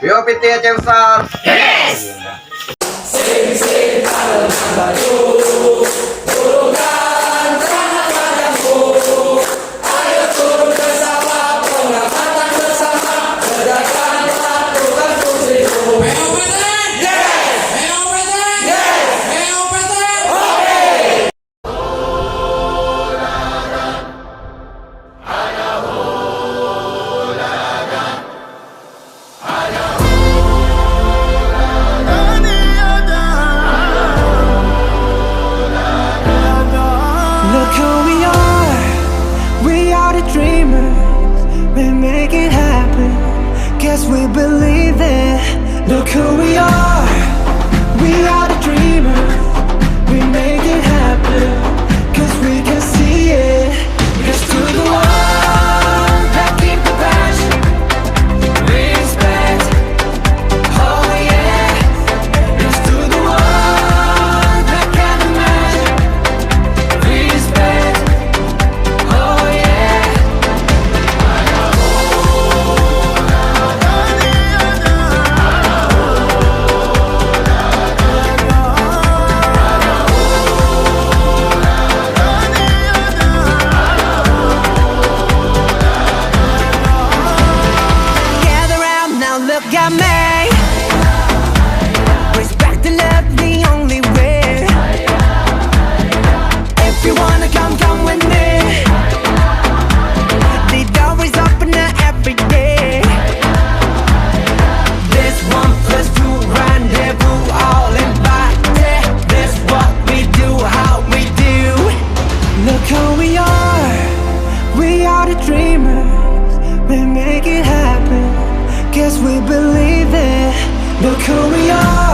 POPT besar. Yes! Look who we are the dreamers, we make it happen, guess we believe it. Look who we are the dreamers, we make it happen, cause we can see it. Here's to the ones that keep the passion, respect, oh yeah. Here's to the ones that can't imagine, respect, oh yeah. Gather round now, look at me. Respect and love the only way. If you wanna come with me. The door is open every day. This 1+2 rendezvous, all invited. This what we do, how we do. Look who we are the dreamers, we make it happen, guess we believe it. Look who we are